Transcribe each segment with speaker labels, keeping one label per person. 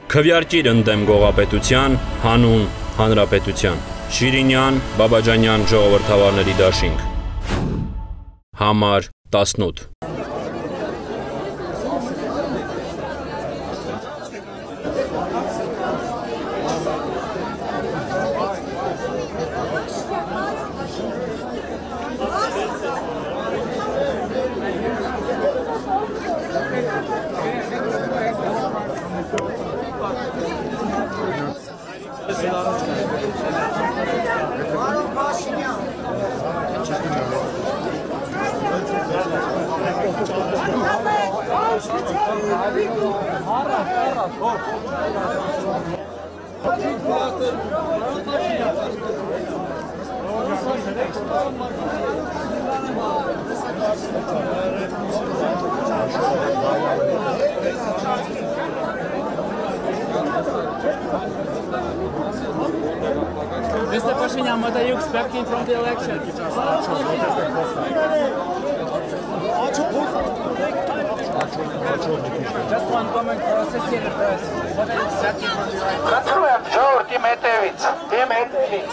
Speaker 1: Քվյարկիր ընդդեմ գողապետության, հանուն հանրապետության։ Շիրինյան, Բաբաջանյան ժողովրդավարների դաշինք։ Համար 18։
Speaker 2: Mr. Pashinyan, what are you expecting from the election? Just one comment for Associated Press. What are you expecting from the election?
Speaker 3: Կտրում ժողովրդի մետևից, իմ հետևից։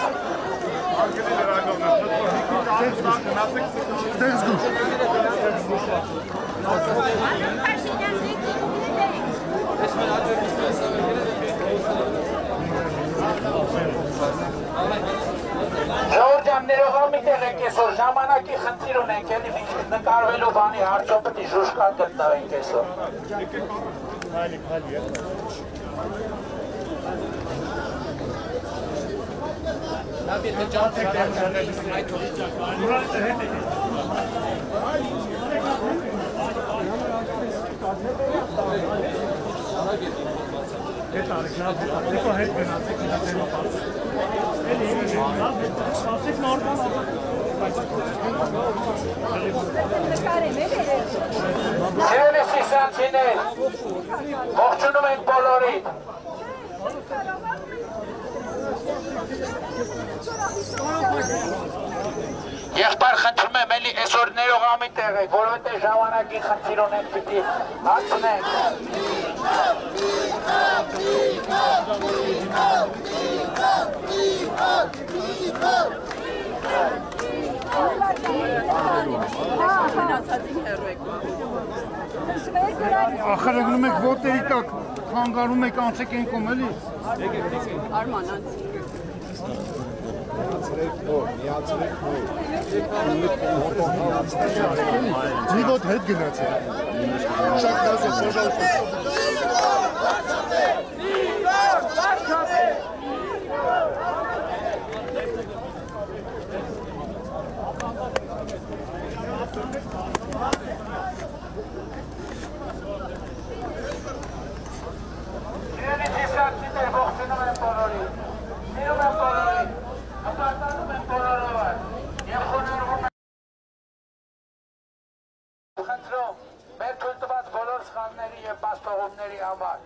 Speaker 3: Ժողովրդյան ներողամիտ եղեք այսօր, ժամանակի խնդիր ունենք, էլի մի քիչ նկարվելու բանի հարցով պետք է ժուշկա գտնվենք այսօր։ Սիրելի սիսանցիներ, ողջունում ենք բոլորիդ։ Եղբայր խնդրում եմ էլի այսօր ներողամիտ եղեք, որովհետև ժամանակի խնդիր ունենք պիտի հարցնենք։
Speaker 4: Ախր գնում եք ոտերի տակ, խանգարում եք անցեք են կոմ էլի։
Speaker 5: Արման անց։
Speaker 4: Մի ոտ հետ գնացել։ Շատ դասը շոժալություն։
Speaker 3: Մեր թույլ տված բոլոր սխալների և պաստողումների համար։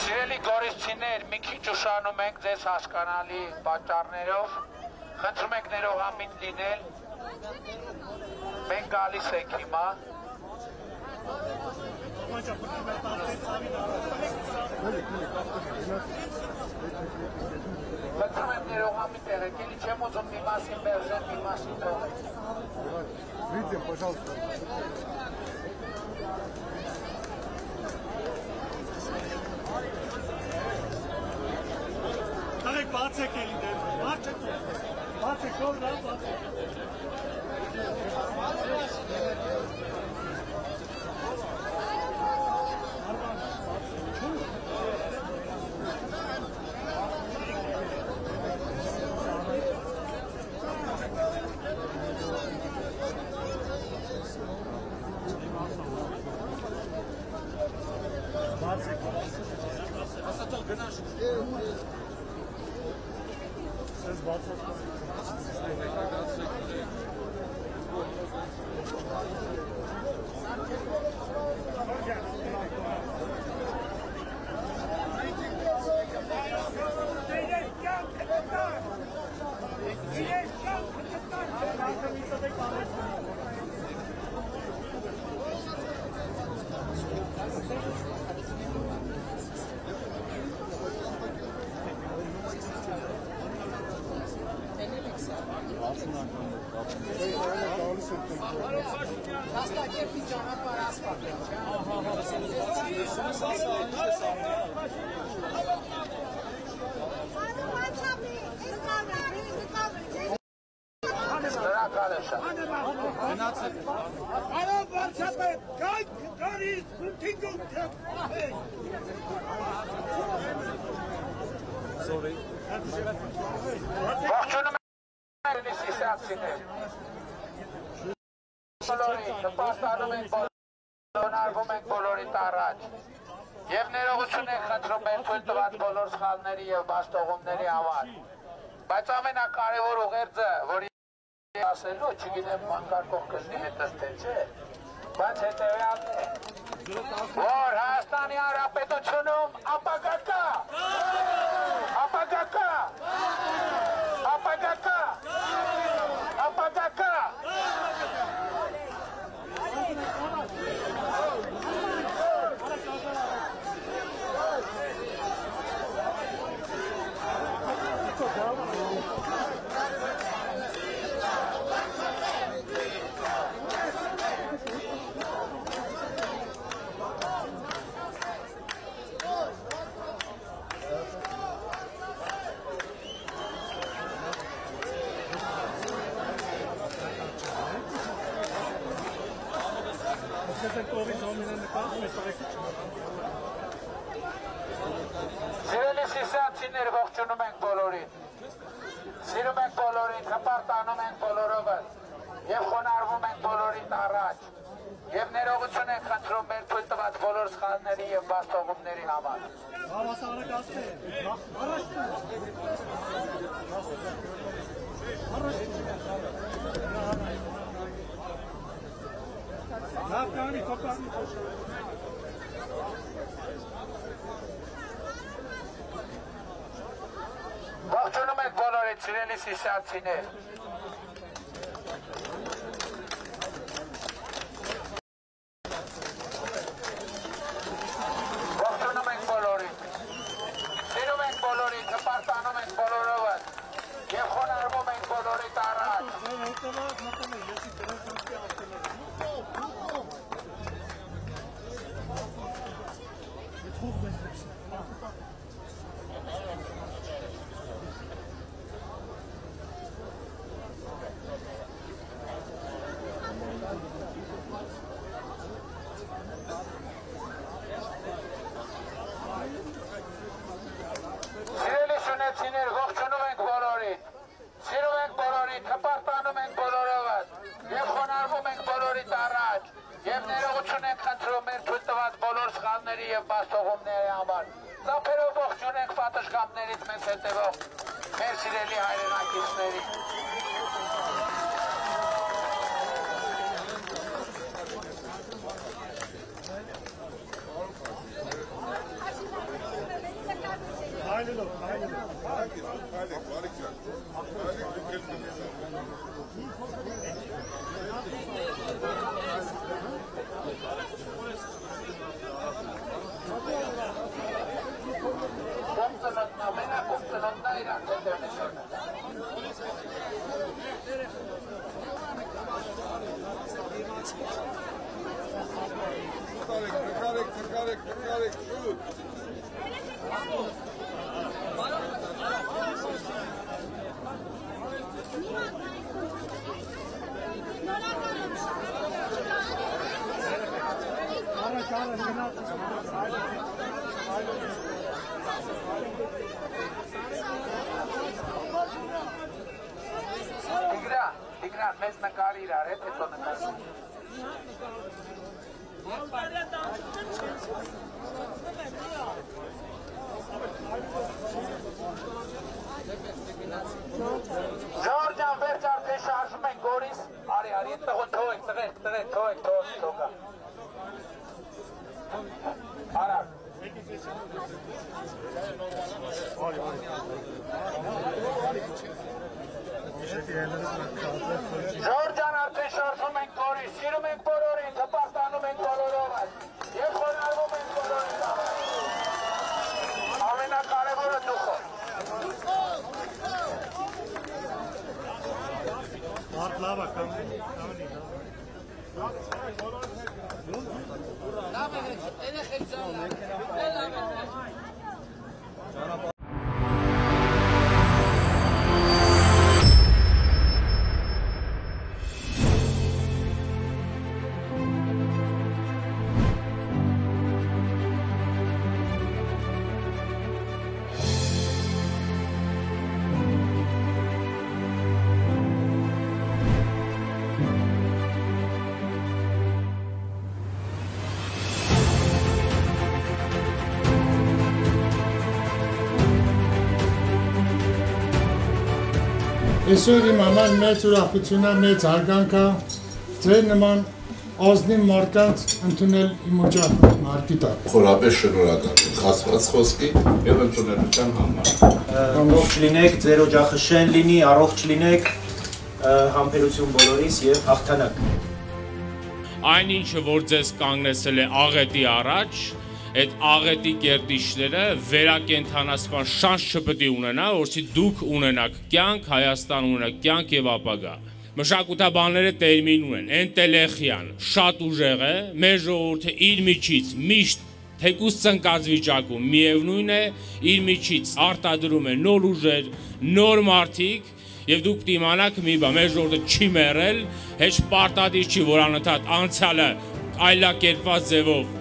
Speaker 3: Սիրելի գորիսցիներ, մի քիչ ուշանում ենք ձեզ հասկանալի պատճառներով, խնդրում ենք ներողամիտ լինել, մենք գալիս ենք հիմա։ Խնդրում ենք ներողամիտ եղեք, էլի չեմ ուզում մի մասին բերզեմ, մի մասին թողեք։
Speaker 4: Выйдем, пожалуйста.
Speaker 6: Tarek բացեք էլի դեր։ Բացեք, ով դա բացեք։
Speaker 2: Ասա թող գնաս։
Speaker 6: Ես բացած։
Speaker 2: Հաստակերպի ճանապարհ ասֆալտ
Speaker 3: Շնորհակալ եմ շատ։
Speaker 6: Այո, վարչապետ, կայք գալիս, քունթինգում
Speaker 3: Ողջունում եմ սիսացիներ։ Բոլորի, նպաստանում ենք բոլորին ենք բոլորիդ առաջ։ Եվ ներողություն ենք խնդրում մեր թույլ տված բոլոր սխալների և բաստողումների համար։ Բայց ամենակարևոր ուղերձը, որի ասելու, չգիտեմ մանկարկող կզնի հետս թե չէ, բայց հետևյալն է, որ Հայաստանի Հանրապետությունում ապագա կա, ապագա կա, ապագա կա, ապագա կա։ Սիրելի սիսացիներ, ողջունում ենք բոլորին, սիրում ենք բոլորին, հպարտանում ենք բոլորովս և խոնարհվում ենք բոլորիդ առաջ և ներողություն ենք խնդրում մեր թույլ տված բոլոր սխալների և բաստողումների համար։ Ողջունում ենք բոլորիդ, սիրելի սիսացիներ։ Ողջունում ենք բոլորիդ, սիրում ենք բոլորիդ, հպարտանում ենք բոլորովս և խոնարհվում ենք բոլորիդ առաջ։ տարիներից մեզ հետևող մեր սիրելի հայրենակիցների Տիգրան, մեզ նկարի իրար, հետ հետո նկարի։ Ժորժան, վերջ արդեն շարժում ենք Գորիս, արի, այդ տղոն թողեք, թողա։ Արակ։ Ժորժան արդեն շարժում ենք Գորիս, սիրում ենք բոլորին, հպարտանում ենք բոլորով և խոնարհվում ենք բոլորին ամենակարևորը դուխով։
Speaker 6: Մարդ լավ է,
Speaker 2: Լավ է, երեխեք ճանապարհ։
Speaker 4: Այսօր իմ համար մեծ ուրախություն է, մեծ հարգանք է ձեր նման ազնիվ մարդկանց ընդունել իմ օջախը մարտի տակ։
Speaker 7: Խորապես շնորհակալ եմ ասված խոսքի եւ ընդունելության համար։
Speaker 8: Ողջ լինեք, ձեր օջախը շեն լինի, առողջ լինեք, համբերություն բոլորիս եւ հաղթանակ։
Speaker 9: Այնինչը որ ձեզ կանգնեցել է աղետի առաջ, այդ աղետի կերտիչները վերակենդանացման շանս չպետք է ունենա, որովհետեւ դուք ունենաք կյանք, Հայաստան ունենաք կյանք եւ ապագա։ Մշակութաբանները տերմին ունեն, էնտելեխիան շատ ուժեղ է, մեր ժողովուրդը իր միջից միշտ թեկուզ ծնկած վիճակում միևնույն է, իր միջից արտադրում է նոր ուժեր, նոր մարդիկ եւ դուք դիմանաք մի բան, մեր ժողովուրդը չի մեռել, հեչ պարտադիր չի որ անընդհատ անցյալը այլակերպված ձևով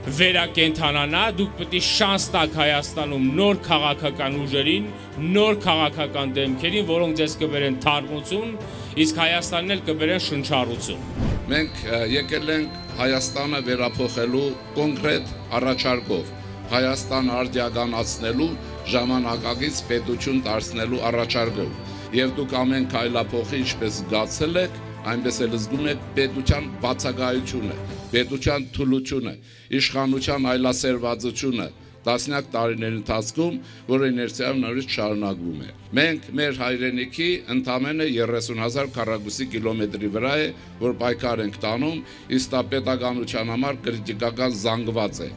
Speaker 9: վերակենդանանա, դուք պետք է շանս տաք Հայաստանում նոր քաղաքական ուժերին, նոր քաղաքական դեմքերին, որոնք ձեզ կբերեն թարմություն, իսկ Հայաստանն էլ կբերեն շնչառություն։
Speaker 7: Մենք եկել ենք Հայաստանը վերափոխելու կոնկրետ առաջարկով, Հայաստանը արդիականացնելու ժամանակակից պետություն դարձնելու առաջարկով։ Եվ դուք ամեն քայլափոխի ինչպես զգացել եք, այնպես էլ զգում եք պետության բացակայությունը, պետության թուլությունը, իշխանության այլասերվածությունը տասնյակ տարիների ընթացքում, որը իներցիայով նորից շարունակվում է։ Մենք մեր հայրենիքի ընդամենը 30,000 քառակուսի կիլոմետրի վրա է, որ պայքար ենք տանում, իսկ դա պետականության համար կրիտիկական զանգված է։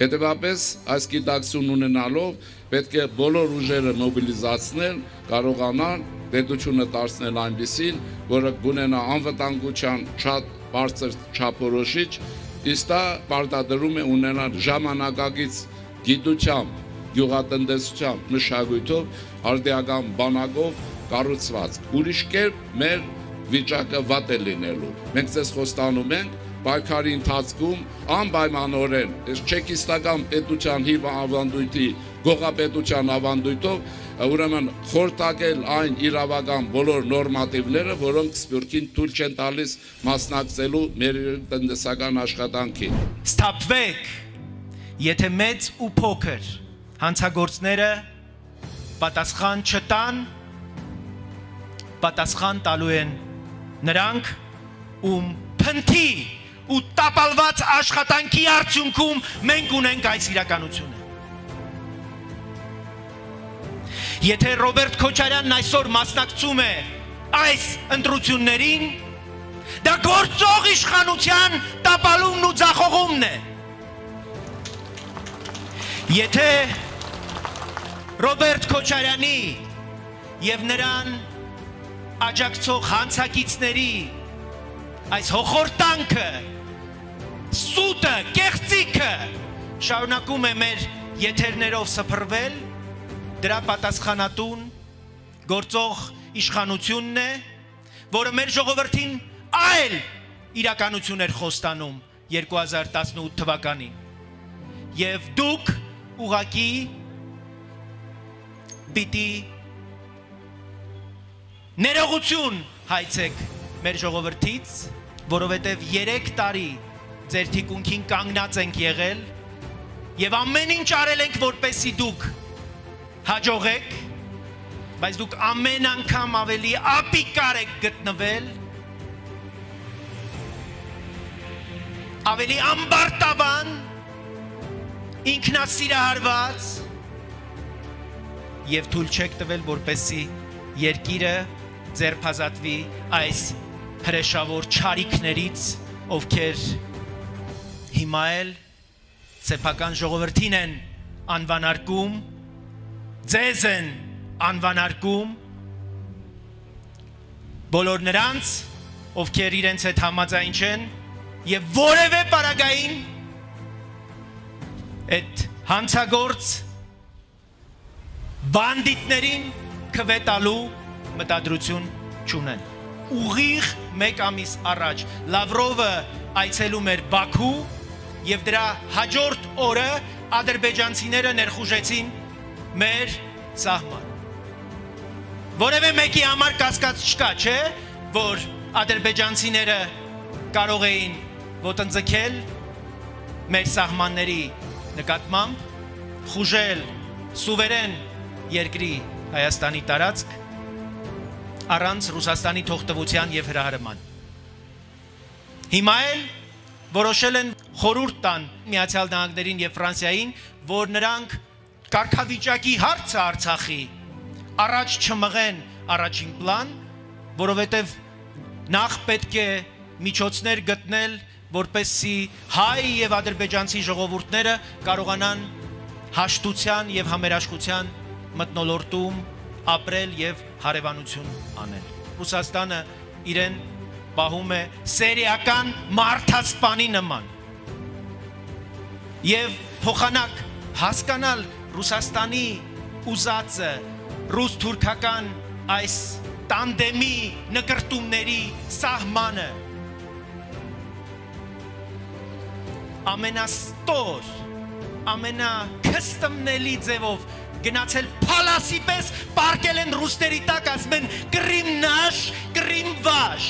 Speaker 7: Հետևաբար այս գիտակցություն ունենալով պետք է բոլոր ուժերը մոբիլիզացնել, կարողանան պետությունը դարձնել այնպիսին, որը կունենա անվտանգության շատ բարձր չափորոշիչ, իսկ դա պարտադրում է ունենալ ժամանակակից գիտությամբ, գյուղատնտեսությամբ, մշակույթով, արդիական բանակով կառուցված։ Ուրիշ կերպ մեր վիճակը վատ է լինելու։ Մենք ձեզ խոստանում ենք պայքարի ընթացքում անպայմանորեն չեկիստական պետության հիվ ավանդույթի, գողապետության ավանդույթով ուրեմն խորտակել այն իրավական բոլոր նորմատիվները, որոնք սպյուրքին թույլ չեն տալիս մասնակցելու մեր տնտեսական աշխատանքին։
Speaker 8: Ստապվեք, եթե մեծ ու փոքր հանցագործները պատասխան չտան, պատասխան տալու են նրանք, ում փնթի ու տապալված աշխատանքի արդյունքում մենք ունենք այս իրականությունը։ Եթե Ռոբերտ Քոչարյանն այսօր մասնակցում է այս ընտրություններին, դա գործող իշխանության տապալումն ու ձախողումն է։ Եթե Ռոբերտ Քոչարյանի եւ նրան աջակցող հանցակիցների այս հոխորտանքը, սուտը, կեղծիքը շարունակում է մեր եթերներով սփռվել, դրա պատասխանատուն գործող իշխանությունն է, որը մեր ժողովրդին այլ իրականություն էր խոստանում 2018 թվականին։ Եվ դուք ուղղակի պիտի ներողություն հայցեք մեր ժողովրդից, որովհետև 3 տարի ձեր թիկունքին կանգնած ենք եղել եւ ամեն ինչ արել ենք, որպեսզի դուք հաջողեք, բայց դուք ամեն անգամ ավելի ապիկար եք գտնվել, ավելի ամբարտավան, ինքնասիրահարված եւ թույլ չեք տվել, որպեսզի երկիրը ձերբազատվի այս հրեշավոր չարիքներից, ովքեր հիմա էլ սեփական ժողովրդին են անվանարկում, ձեզ են անվանարկում, բոլոր նրանց, ովքեր իրենց հետ համաձայն չեն եւ որևէ պարագային այդ հանցագործ բանդիտներին քվետալու մտադրություն չունեն։ Ուղիղ 1 ամիս առաջ Լավրովը այցելում էր Բաքու եւ դրա հաջորդ օրը ադրբեջանցիները ներխուժեցին մեր սահման։ Որևէ մեկի համար կասկած չկա, չէ, որ ադրբեջանցիները կարող էին ոտնձգել մեր սահմանների նկատմամբ, խուժել սուվերեն երկրի Հայաստանի տարածք առանց Ռուսաստանի թողտվության եւ հրահրման։ Հիմա էլ որոշել են խորհուրդ տան Միացյալ Նահանգներին եւ Ֆրանսիային, որ նրանք կարգավիճակի հարցը Արցախի առաջ չմղեն առաջին պլան, որովհետեւ նախ պետք է միջոցներ գտնել, որպեսզի հայ եւ ադրբեջանցի ժողովուրդները կարողանան հաշտության եւ համերաշխության մթնոլորտում ապրել եւ հարևանություն անել։ Ռուսաստանը իրեն պահում է սերիական մարդասպանի նման։ Եվ փոխանակ հասկանալ Ռուսաստանի ուզածը, ռուս-թուրքական այս տանդեմի նկրտումների սահմանը ամենաստոր, ամենաքստմնելի ձևով գնացել փալասի պես պարկել են ռուսների տակ, ասում են Կրիմ նաշ, Կրիմ վաշ։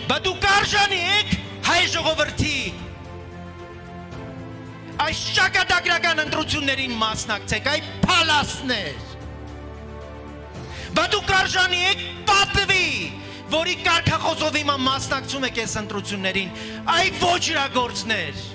Speaker 8: Բա դուք արժանի եք հայ ժողովրդի այս ճակատագրական ընտրություններին մասնակցեք, այ փալասներ։ Բա դուք արժանի եք պատվի, որի կարգախոսով հիմա մասնակցում եք այս ընտրություններին, այ ոչրագործներ։